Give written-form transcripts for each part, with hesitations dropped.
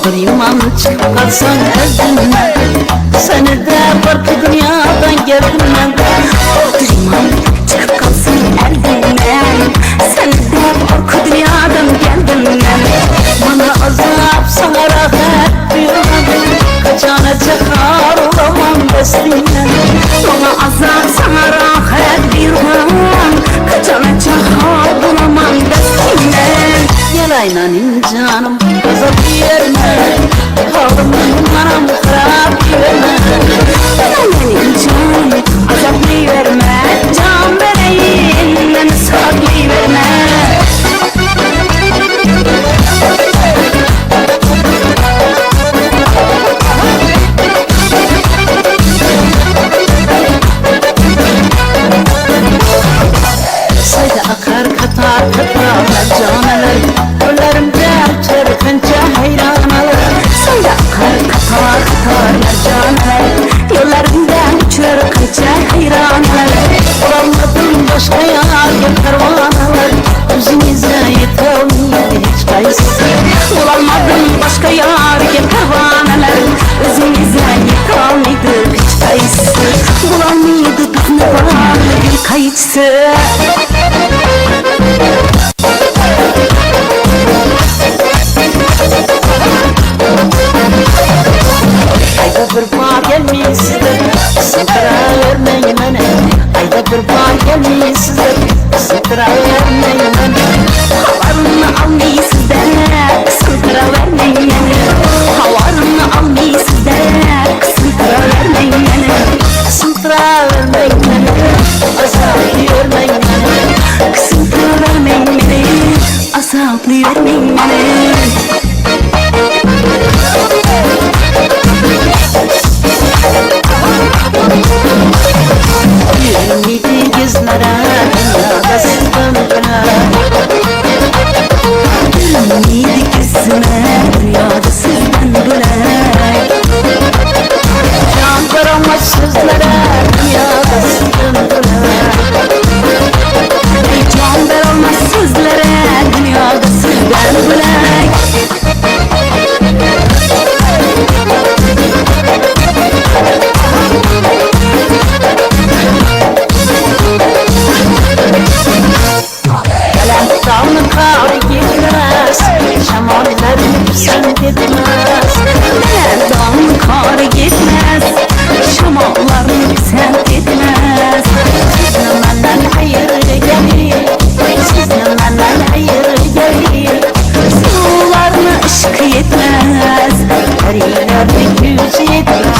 Bir iman çıkıp kalsan eldimden, seni de korku dünyadan geldim ben. Bir iman çıkıp kalsan eldimden, seni de korku dünyadan geldim ben. Bana azap sana rahat duyurmadım, kaçana çakar olamam beslinden. Bana azap sana rahat duyurmam, kaçana çakar olamam beslinden. Gel aynanim canım azap yerine, halımın manam harap yerine. Gel aynanim canım azap verme, can vereyim beni saklı verme. Sayda akar katar katar mercaneler, göllerimde açar kanca hayranalar. Sayda akar katar katar mercaneler, göllerimden uçar kanca hayranalar. Olamadım başka yar pervaneler, yüzünüze yetemedi hiç kayısı. Olamadım başka yar pervaneler, yüzünüze yetemedi hiç kayısı. Bulamıydı ne var bir kayıtsı. Ayda bir bağ gelmişsizdir, sıkıra vermeyin beni. Ayda bir bağ gelmişsizdir, sıkıra vermeyin beni. Havarını almışsızdır, sıkıra vermeyin beni. Havarını almışsızdır, sıkıra vermeyin beni. Sıkıra vermeyin beni, azaplı vermeyin beni. Sıkıra vermeyin beni, azaplı vermeyin beni. Ümidi gözlere dünyada sizden kanar. Ümidi gözüme dünyada sizden bölek. Can veramaz sözlere dünyada sizden bölek. Can veramaz sözlere dünyada sizden bölek. Dağını kar gitmez, şamanlarım sen gitmez. Dağını kar gitmez, şamanlarım sen gitmez. Sizle benden hayır gelir, sizle benden hayır gelir. Sularına ışık yetmez, perilerde güç yetmez.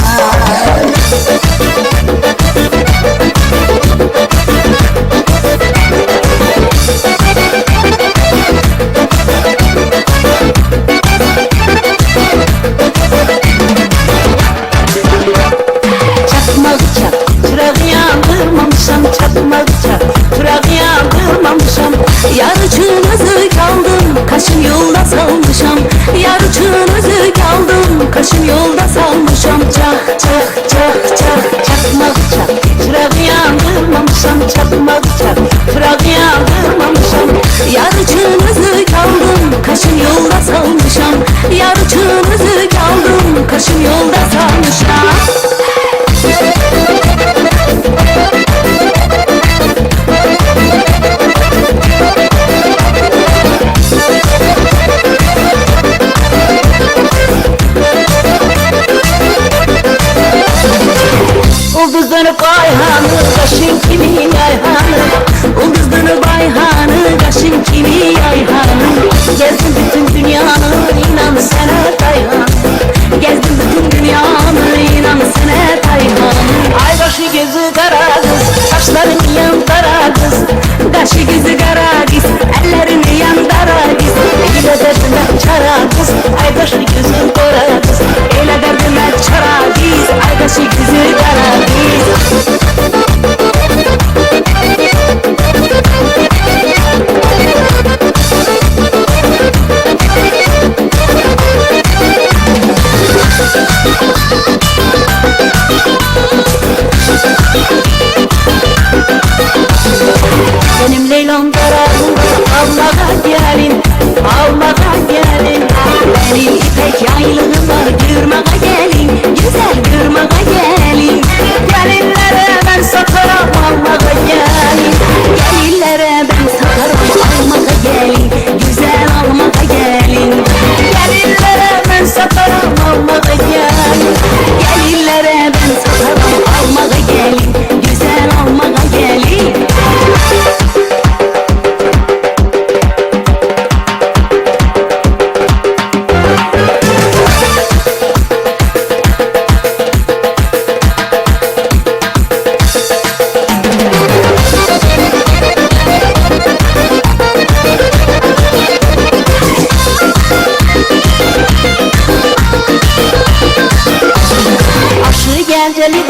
Yarıçınızı kaldım, kaşın yolda salmışam. Yarıçınızı kaldım, kaşın yolda salmışam. Çak çak çak çak, çakmak çak, çırağı yandırmamışam. Çakmak çak, çırağı yandırmamışam. Yarıçınızı kaldım, kaşın yolda salmışam. Yarıçınızı kaldım, kaşın yolda salmışam. Ulduzlanıp ayhanı, kaşın kimi ayhanı. Ulduzlanıp ayhanı, kaşın kimi ayhanı. Gezdim bütün dünyanı, inan sana kayhan. Gezdim bütün dünyanı, inan sana kayhan. Ay başı gözü kara kız, saçların yan kara kız. Kaşı gözü kara kız, ellerini yan kara kız. Eyle derdime çara kız, ay başı gözü kara kız. Eyle derdime çara kız, ay başı gözü kara kız.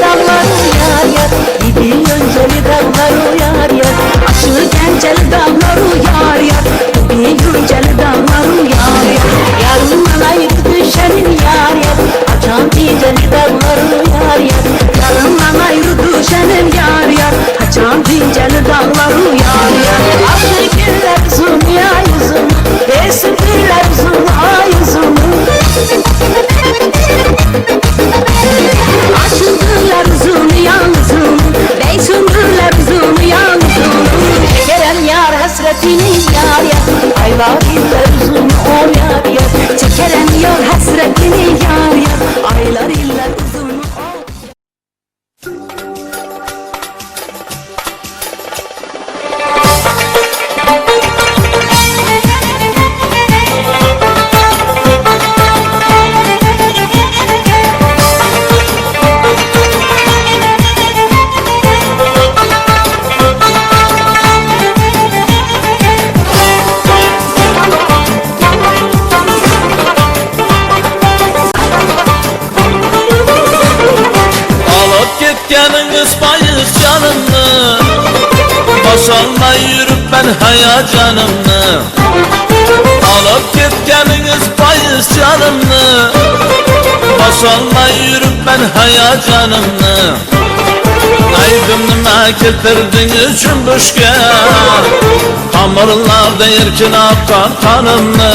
dağları yar yar, gidi önceli dağları yar yar, aşırı genceli dağları yar yar, gidi önceli dağları yar yar, yarından ayıp düşenin yar yar, açan dinceli dağları yar yar, yarından ayrı düşenin yar yar, açan dinceli dağları yar yar, aşırı güller uzun ya yüzüm, desin güller uzun ay yüzüm. Aşıldılar uzun yalnızım, bey sündürler uzun yalnızım. Çekerem yar hasretini yar yar, aylar iller uzun o yar yar. Çekerem yar hasretini yar yar, aylar iller uzun o. Gitkeniniz payız canımı, boşalma yürüp ben hayacanımı. Alıp gitkeniniz payız canımı, boşalma yürüp ben hayacanımı. Aydınıma getirdiniz cümbüşke, hamurlarda erkin akar kanımı.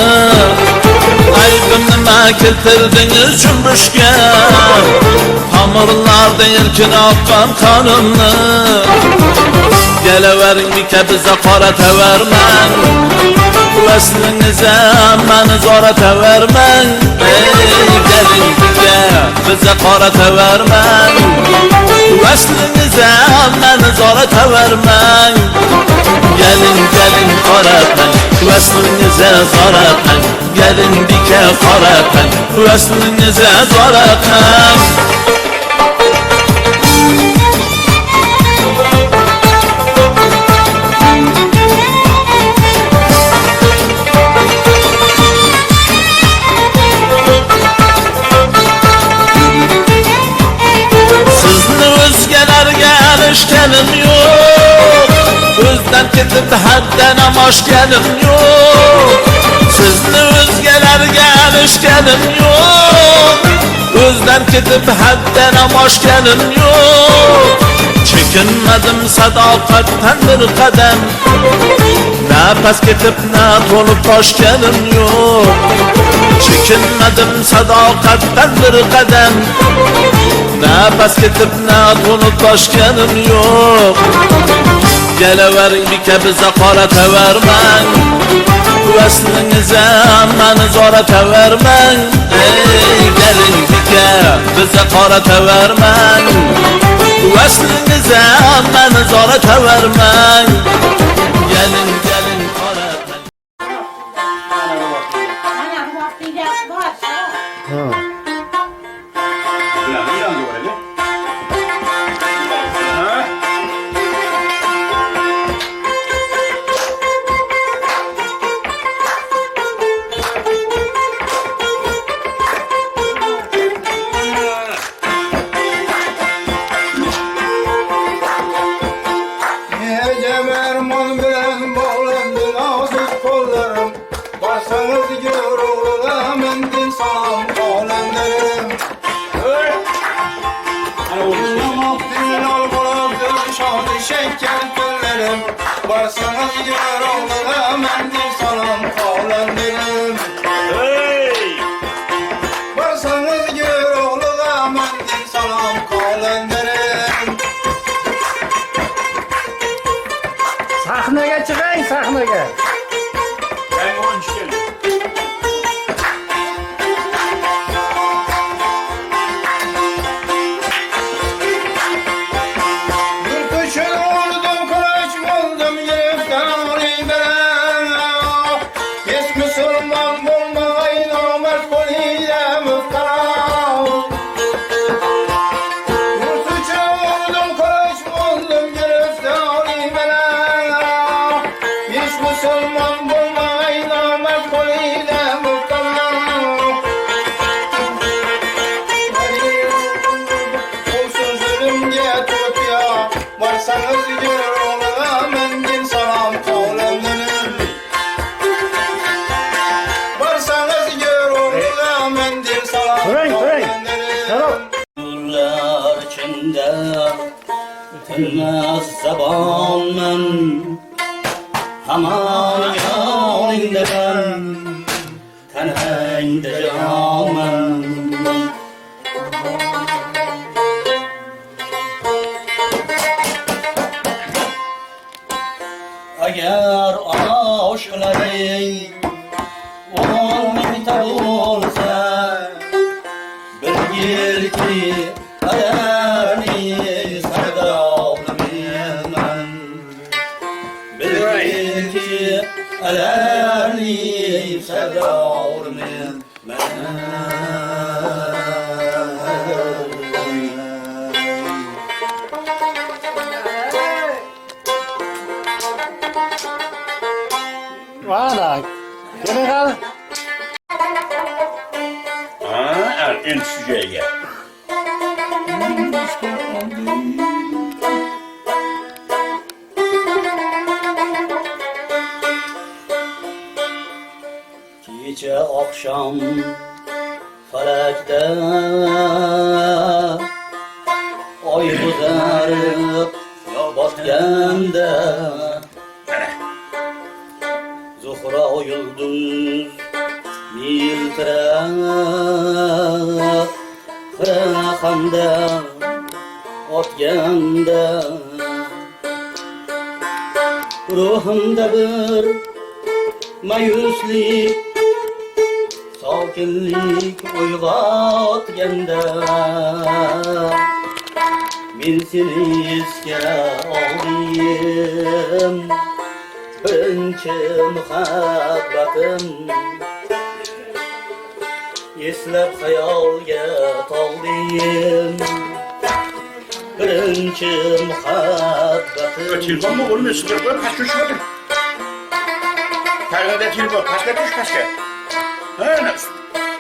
Aydınıma getirdiniz cümbüşke, hamurlarda erkin akar kanımı. Geleverin bir bize qarata vermen, Veslinize məni zorata vermen. Gelin bize qarata vermen, Veslinize məni zorata vermen. Gelin qaratan, Veslinize zoratan, gelin dike qaratan, Veslinize zoratan. Gelin yok, özden gidip hadden amaş gelin yok. Sizni özgeler geliş gelin yok, özden gidip hadden amaş gelin yok. Çekinmedim sadakatten bir kadem, ne pes gidip ne dolup baş gelin yok. Çekinmedim sadakatten bir kadem, ne pes gidip ne dolup baş gelin yok. Geleverin bir bize qarata vermen, Veslinize məni zorata vermen. Gelin bize qarata vermen, Veslinize məni zorata vermen. Gelin qarata. Varsanız gör oğluna mendil salam kavlen derim. Varsanız gör oğluna mendil salam kavlen derim. Sahneye çıkayım sahneye. Ben hoş geldin. Musulman Barsanız gör oğluğa mendil salam kavlendirin. Barsanız gör oğluğa mendil salam kavlendirin. Yıllar içinde tülmez zabanım Aman yanında ben tenhayda canım Eğer aşkların olmayıp olsa Bilgil ki ayağını sevdalım ben Bilgil ki ayağını sevdalım Valla. Gene kal. En süzeye. Gece akşam felekte Ay buzarıp batkanda Zuhra o yıldız miltire Kırakamda otganda Ruhumda bir mayuslik Sakinlik uyg'otganda Men seni esga oldim Birinchi muhabbatim Eslab xayolga toldim Birinchi muhabbatim Telefon mu olmuyor? Sıkırıklar kaç kuruş verdin? Tarlada telefon kaç kuruş kaçka? Ha nasıl?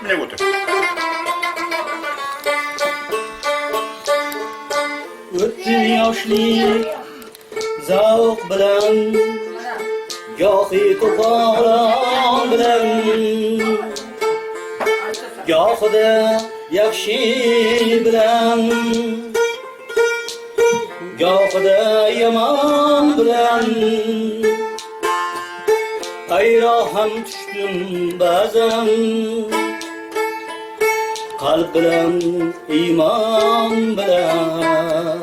Ne götür? O'tdim yoshlik zavq bilan Gohi to'polon bilan Gohida yaxshi bilan Gohida yomon bilan Ayroham tushdim ba'zan Qalb bilan iymon bilan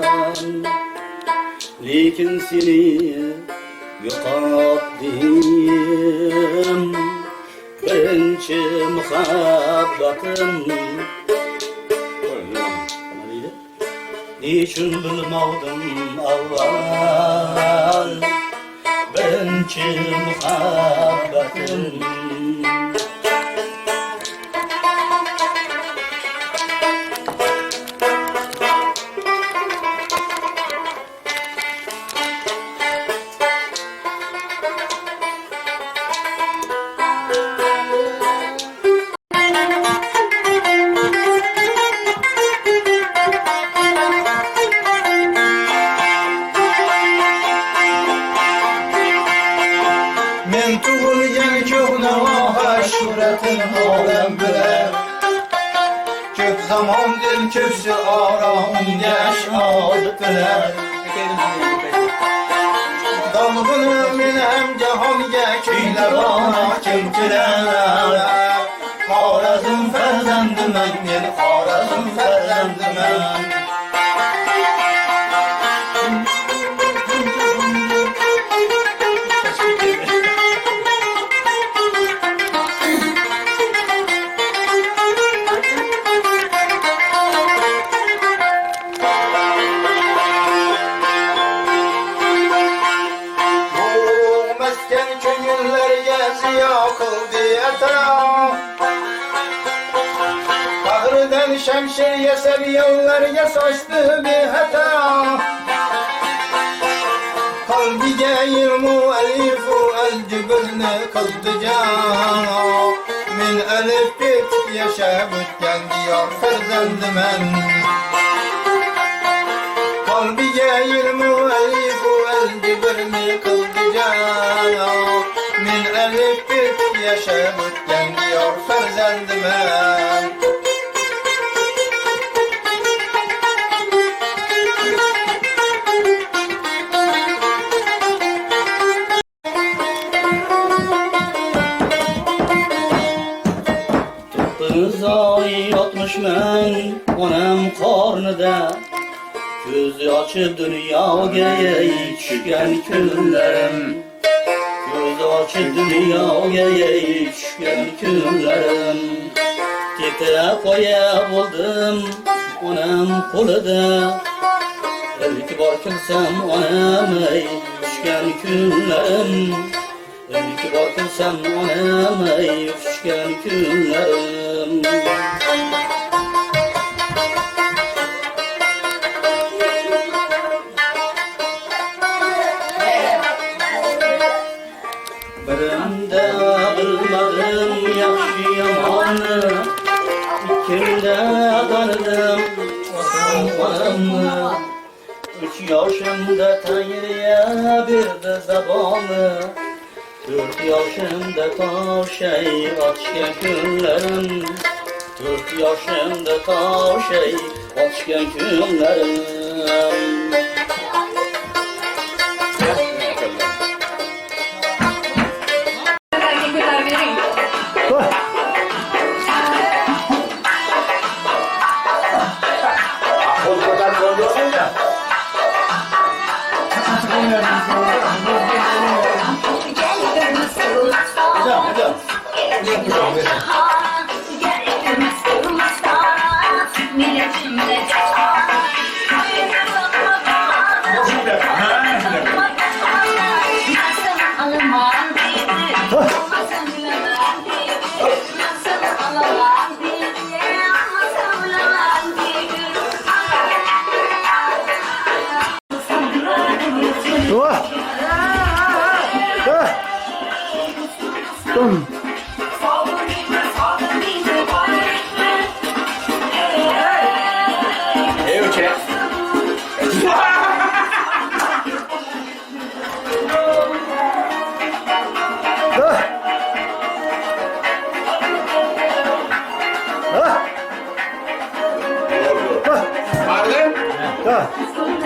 Lekin seni yo'qotdim Birinchi muhabbatim Nechun bilmovdim avval Birinchi muhabbatim Men tug'ilgan ko'k navoha shuhratin olam bilar. Ko'p zamondin ko'ksi oromga shod tilar. Dalg'ini men ham jahonga kuylabona kim tilar. Xorazm farzandiman men, Xorazm farzandiman. Mesken ko'ngillarga ziyo qildi atrof. Bag'ridan shamshir yasab yo'llarga sochdi bexato. Qalbiga ilmu alifu al-jibrni qildi jon. Men alif bet yashab o'tgan diyor farzandiman. Qalbiga ilmu alif bildi birini kıldı can. Men ellik bir yaşayıp ötken diyor farzandime. Kız ay yatmışman onam qornida. Ko'zi ochib dunyoga tushgan kunlarim. Ko'zi ochib dunyoga tushgan kunlarim. Tetra qo'ya bo'ldim onam qo'lida. Ilk bor kimsam onam tushgan kunlarim. İlk bor kimsam onam tushgan kunlarim. Birimde bilmadim yaxshi yomonni, ikkimda tanıdım onamni. 3 yoshimda Tangriya berdi zabonni. 4 yoshimda toshay ochgan kunlarim. 4 yoshimda toshay ochgan kunlarim.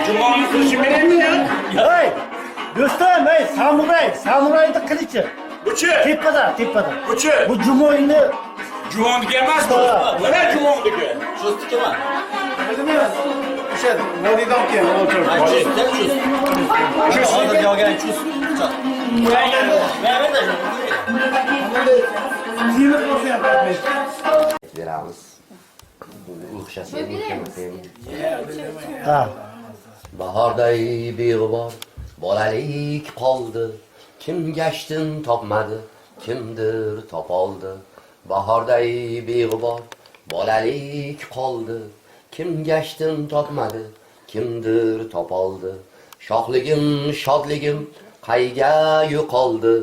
Cuma'nın kılıcı benim mi ya? Hey! Do'stim, ey, samurayni qilichi. Buçu. Tepada. Buçu. Bu Jumoyni Cuma'ndaki emas bu. Bu ne Cuma'ndaki? Chustiki mi? O'sha vodidan keyin o'tir. Chust. Hozir yog'gan chust. Kiyinib qo'ygan paytda. Beramiz. O'xshasini kelmasang. ha. Bahorday beg'ubor bolalik qoldi. Kim gashtin topmadi, kimdir topoldi. Bahorday beg'ubor bolalik qoldi. Kim gashtin topmadi, kimdir topoldi. Shohligim, shodligim qayga yo'qoldi.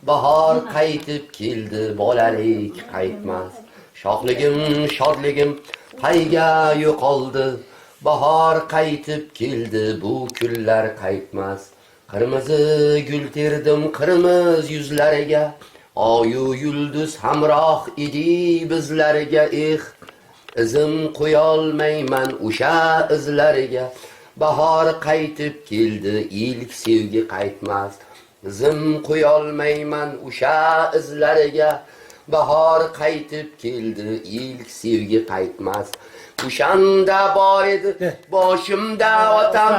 Bahor qaytib keldi, bolalik qaytmas. Shohligim, shodligim qayga yo'qoldi. Bahor qaytib keldi, bu kunlar qaytmas. Qirmizi gul terdim qirmiz yuzlariga. Oyu yulduz hamroh edi bizlarga. Izim qo'yolmayman o'sha izlariga. Bahor qaytib keldi, ilk sevgi qaytmas. Izim qo'yolmayman o'sha izlariga. Bahor qaytib keldi, ilk sevgi qaytmas. O'shanda bor edi boshimda otam,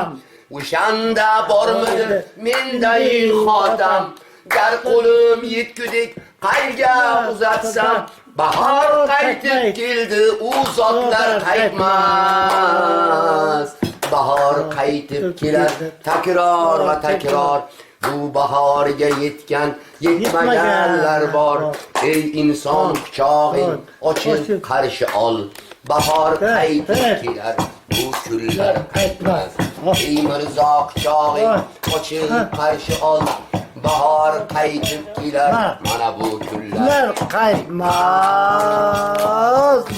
o'shanda bormidi menday xotam. Gar qo'lim yetgudek qayga uzatsam, bahor qaytib keldi, u zotlar qaytmas. Bahor qaytib kelar takror va takror. Bu bahorga yetmaganlar bor. Ey inson quchog'ing ochib qarshi ol. Bahor qaytib kelar, bu kunlar qaytmas. Ey mirzo quchog'ing ochib qarshi ol. Bahor qaytib kelar, mana bu kunlar qaytmas.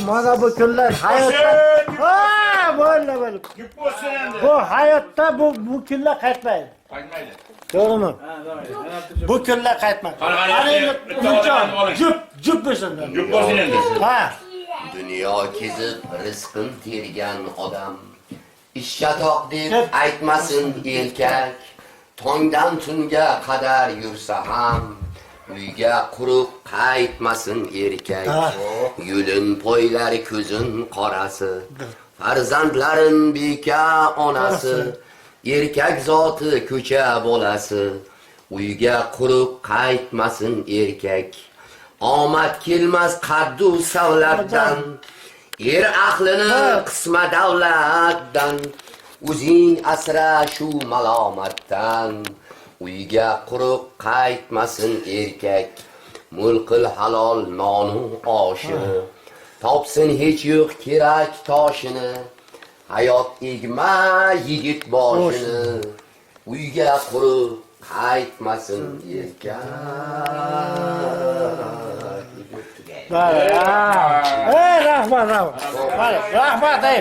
Mana bu kunlar hayotda böyle böyle. Yük bo'lsin endi. Bu hayotta bu kunlar qaytmaydi. Qaytmaydi. To'g'rimi? Bu kunlar qaytmaydi. Ana endi buncha jup bo'lsin. Yük bo'lsin endi. Ha. Dunyo kezib rizqin tergan odam ishshatoq deb aytmasin erkak. Tongdan tunga qadar yursa ham uyga quruq qaytmasin erkak. Yulin poylar ko'zin qorasi, farzandlarin beka onasi, erkak zoti ko'cha bolasi, uyga quruq qaytmasin erkak. Omad kelmas qaddu savlatdan, er aqlini qisma davlatdan, o'zing asra shu malomatdan. Uyga quruq qaytmasin erkak, mulqil halol nonu oshini, topsin hech yo'q kerak toshini, hayot egma yigit boshini, uyga quruq qaytmasin erkak. Rahmat. Rahmat ey.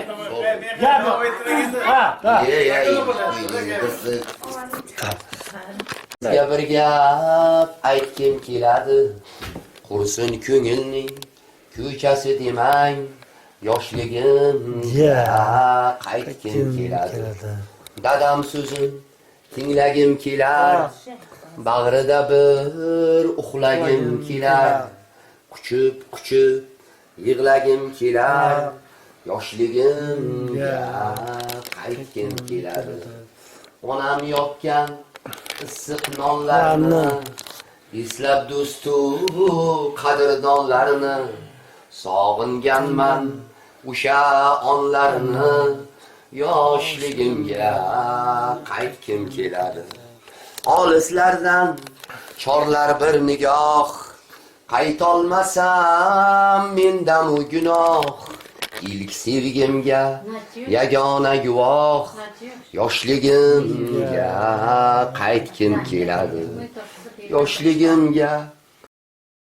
Sizga bir gap aytkim keladi, qursin ko'ngilning ko'chasi demang, yoshligimga qaytkim keladi. Dadam so'zin tinglagim kelar, bag'rida bir uxlagim kelar, quchib yig'lagim kelar, yoshligimga qaytkim keladi. Onam yopgan issiq nonlarni, eslab do'stu qadrdonlarni, sog'inganman o'sha onlarni, yoshligimga qaytkim keladi. Olislardan chorlar bir nigoh, qaytolmasam mendan u gunoh. İlk sevgimga yagona guvoh, yoshligimga qaytkim keladi. Yoshligimga